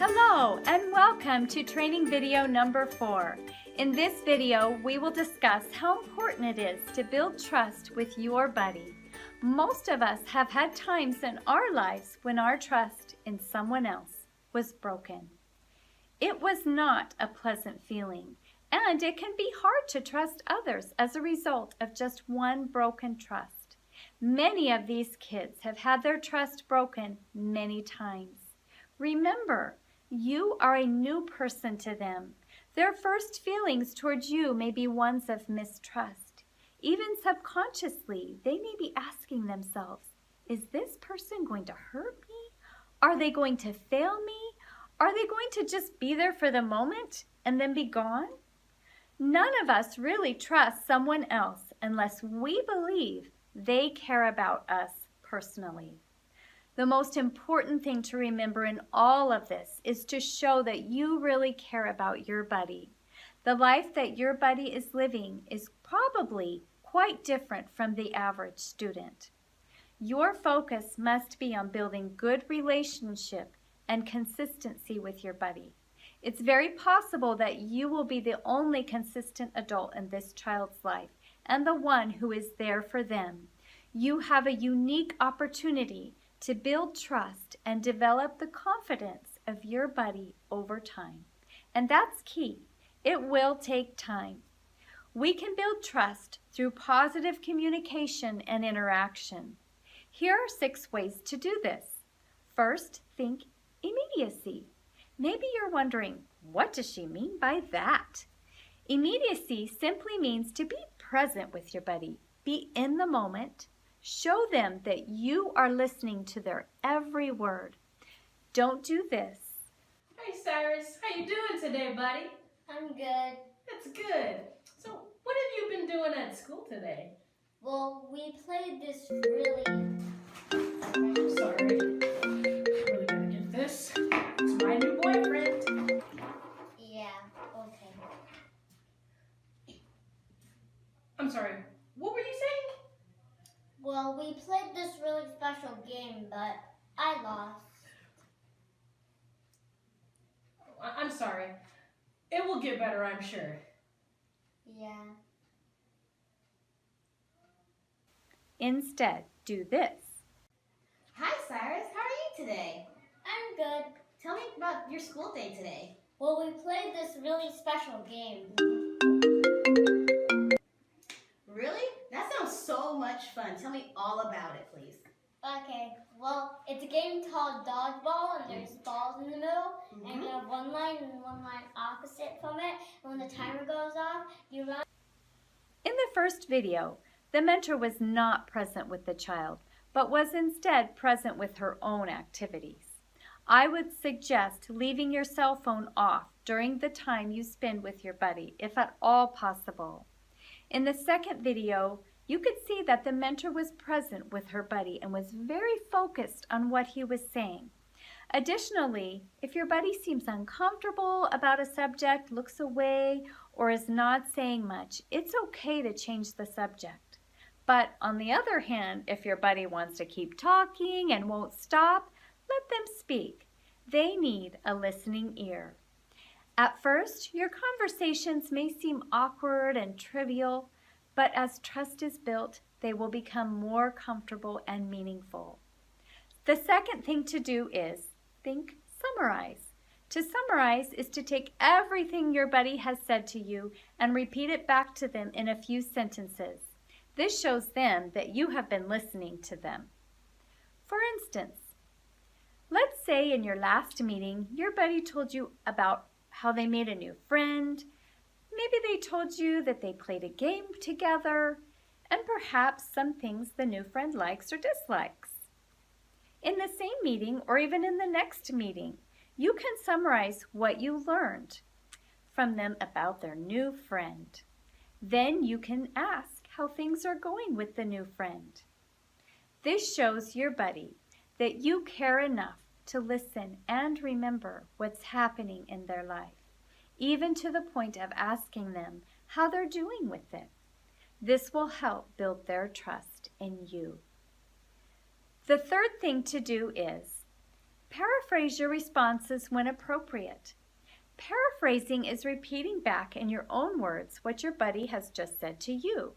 Hello and welcome to training video number 4. In this video, we will discuss how important it is to build trust with your buddy. Most of us have had times in our lives when our trust in someone else was broken. It was not a pleasant feeling, and it can be hard to trust others as a result of just one broken trust. Many of these kids have had their trust broken many times. Remember, you are a new person to them. Their first feelings towards you may be ones of mistrust. Even subconsciously, they may be asking themselves, is this person going to hurt me? Are they going to fail me? Are they going to just be there for the moment and then be gone? None of us really trust someone else unless we believe they care about us personally. The most important thing to remember in all of this is to show that you really care about your buddy. The life that your buddy is living is probably quite different from the average student. Your focus must be on building good relationship and consistency with your buddy. It's very possible that you will be the only consistent adult in this child's life and the one who is there for them. You have a unique opportunity to build trust and develop the confidence of your buddy over time. And that's key. It will take time. We can build trust through positive communication and interaction. Here are 6 ways to do this. First, think immediacy. Maybe you're wondering, what does she mean by that? Immediacy simply means to be present with your buddy. Be in the moment. Show them that you are listening to their every word. Don't do this. Hey Cyrus, how you doing today, buddy? I'm good. That's good. So, what have you been doing at school today? Well, we played this really... I'm sorry. I'm really gonna get this. It's my new boyfriend. Yeah, okay. I'm sorry. What were you saying? Well, we played this really special game, but I lost. I'm sorry. It will get better, I'm sure. Yeah. Instead, do this. Hi Cyrus, how are you today? I'm good. Tell me about your school day today. Well, we played this really special game. Really? That sounds so much fun. Tell me all about it, please. Okay, well, it's a game called dodgeball, and there's balls in the middle, and you have one line and one line opposite from it. And when the timer goes off, you run. In the first video, the mentor was not present with the child, but was instead present with her own activities. I would suggest leaving your cell phone off during the time you spend with your buddy, if at all possible. In the second video, you could see that the mentor was present with her buddy and was very focused on what he was saying. Additionally, if your buddy seems uncomfortable about a subject, looks away, or is not saying much, it's okay to change the subject. But on the other hand, if your buddy wants to keep talking and won't stop, let them speak. They need a listening ear. At first, your conversations may seem awkward and trivial, but as trust is built, they will become more comfortable and meaningful. The second thing to do is summarize. To summarize is to take everything your buddy has said to you and repeat it back to them in a few sentences. This shows them that you have been listening to them. For instance, let's say in your last meeting, your buddy told you about how they made a new friend. Maybe they told you that they played a game together, and perhaps some things the new friend likes or dislikes. In the same meeting, or even in the next meeting, you can summarize what you learned from them about their new friend. Then you can ask how things are going with the new friend. This shows your buddy that you care enough to listen and remember what's happening in their life, even to the point of asking them how they're doing with it. This will help build their trust in you. The third thing to do is Paraphrase your responses when appropriate. Paraphrasing is repeating back in your own words what your buddy has just said to you.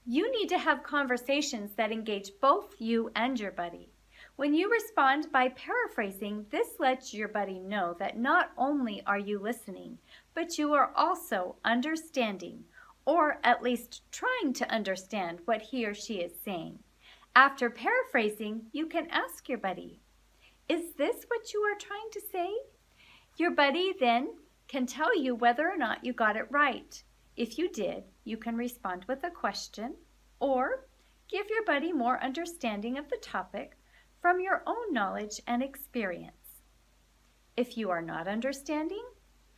You need to have conversations that engage both you and your buddy. When you respond by paraphrasing, this lets your buddy know that not only are you listening, but you are also understanding, or at least trying to understand what he or she is saying. After paraphrasing, you can ask your buddy, "Is this what you are trying to say?" Your buddy then can tell you whether or not you got it right. If you did, you can respond with a question or give your buddy more understanding of the topic from your own knowledge and experience. If you are not understanding,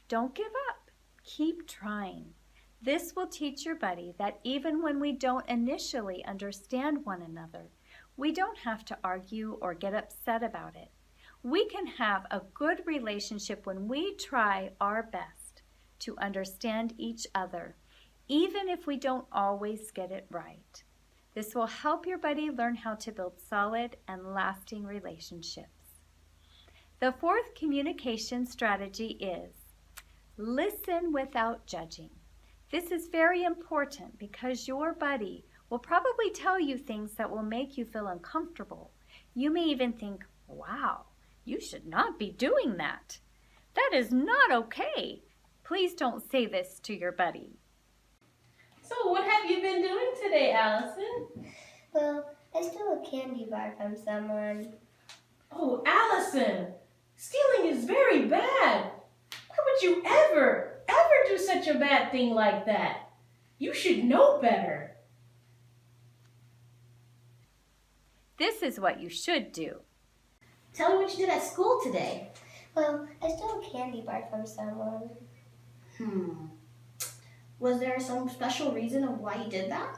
don't give up. Keep trying. This will teach your buddy that even when we don't initially understand one another, we don't have to argue or get upset about it. We can have a good relationship when we try our best to understand each other, even if we don't always get it right. This will help your buddy learn how to build solid and lasting relationships. The fourth communication strategy is listen without judging. This is very important because your buddy will probably tell you things that will make you feel uncomfortable. You may even think, "Wow, you should not be doing that. That is not okay." Please don't say this to your buddy. So what have you been doing today, Allison? Well, I stole a candy bar from someone. Oh, Allison, stealing is very bad. Why would you ever do such a bad thing like that? You should know better. This is what you should do. Tell me what you did at school today. Well, I stole a candy bar from someone. Was there some special reason of why you did that?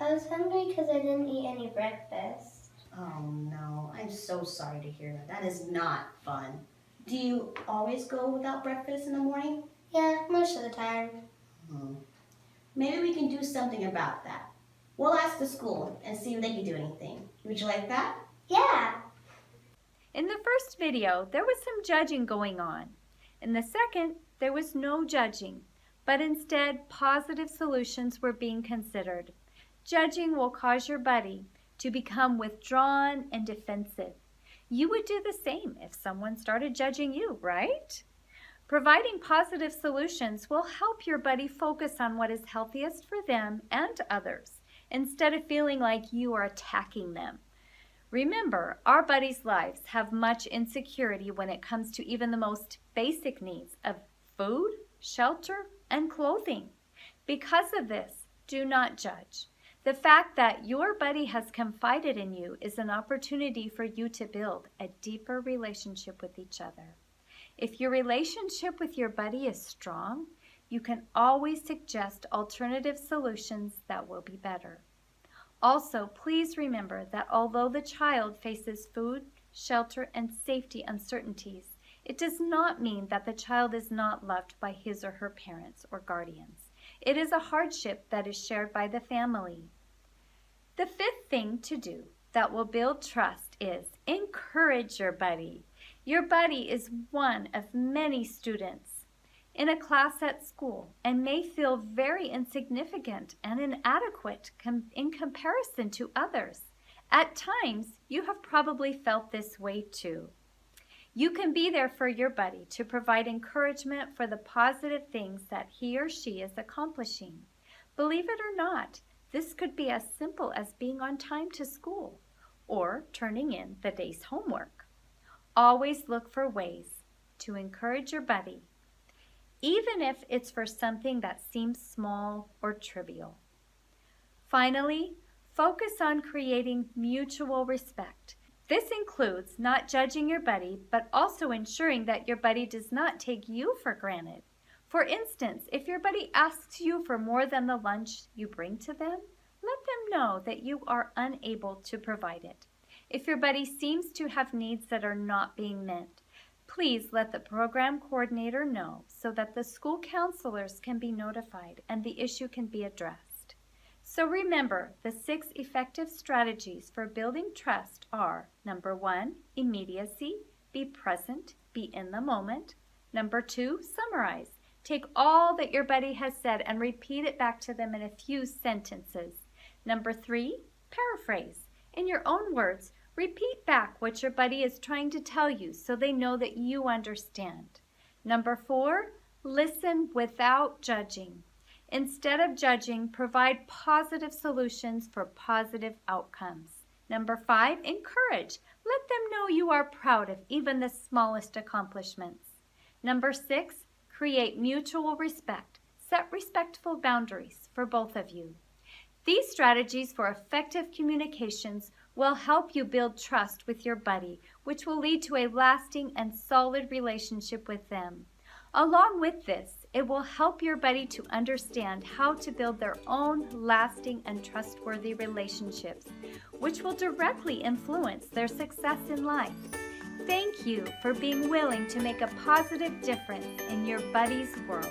I was hungry because I didn't eat any breakfast. Oh no, I'm so sorry to hear that. That is not fun. Do you always go without breakfast in the morning? Yeah, most of the time. Maybe we can do something about that. We'll ask the school and see if they can do anything. Would you like that? Yeah. In the first video, there was some judging going on. In the second, there was no judging, but instead positive solutions were being considered. Judging will cause your buddy to become withdrawn and defensive. You would do the same if someone started judging you, right? Providing positive solutions will help your buddy focus on what is healthiest for them and others, instead of feeling like you are attacking them. Remember, our buddies' lives have much insecurity when it comes to even the most basic needs of food, shelter, and clothing. Because of this, do not judge. The fact that your buddy has confided in you is an opportunity for you to build a deeper relationship with each other. If your relationship with your buddy is strong, you can always suggest alternative solutions that will be better. Also, please remember that although the child faces food, shelter, and safety uncertainties, it does not mean that the child is not loved by his or her parents or guardians. It is a hardship that is shared by the family. The fifth thing to do that will build trust is encourage your buddy. Your buddy is one of many students in a class at school and may feel very insignificant and inadequate in comparison to others. At times, you have probably felt this way too. You can be there for your buddy to provide encouragement for the positive things that he or she is accomplishing. Believe it or not, this could be as simple as being on time to school or turning in the day's homework. Always look for ways to encourage your buddy, even if it's for something that seems small or trivial. Finally, focus on creating mutual respect. This includes not judging your buddy, but also ensuring that your buddy does not take you for granted. For instance, if your buddy asks you for more than the lunch you bring to them, let them know that you are unable to provide it. If your buddy seems to have needs that are not being met, please let the program coordinator know so that the school counselors can be notified and the issue can be addressed. So remember, the 6 effective strategies for building trust are: number 1, immediacy, be present, be in the moment. Number 2, summarize. Take all that your buddy has said and repeat it back to them in a few sentences. Number 3, paraphrase. In your own words, repeat back what your buddy is trying to tell you so they know that you understand. Number 4, listen without judging. Instead of judging, provide positive solutions for positive outcomes. Number 5, encourage. Let them know you are proud of even the smallest accomplishments. Number 6, create mutual respect. Set respectful boundaries for both of you. These strategies for effective communications will help you build trust with your buddy, which will lead to a lasting and solid relationship with them. Along with this, it will help your buddy to understand how to build their own lasting and trustworthy relationships, which will directly influence their success in life. Thank you for being willing to make a positive difference in your buddy's world.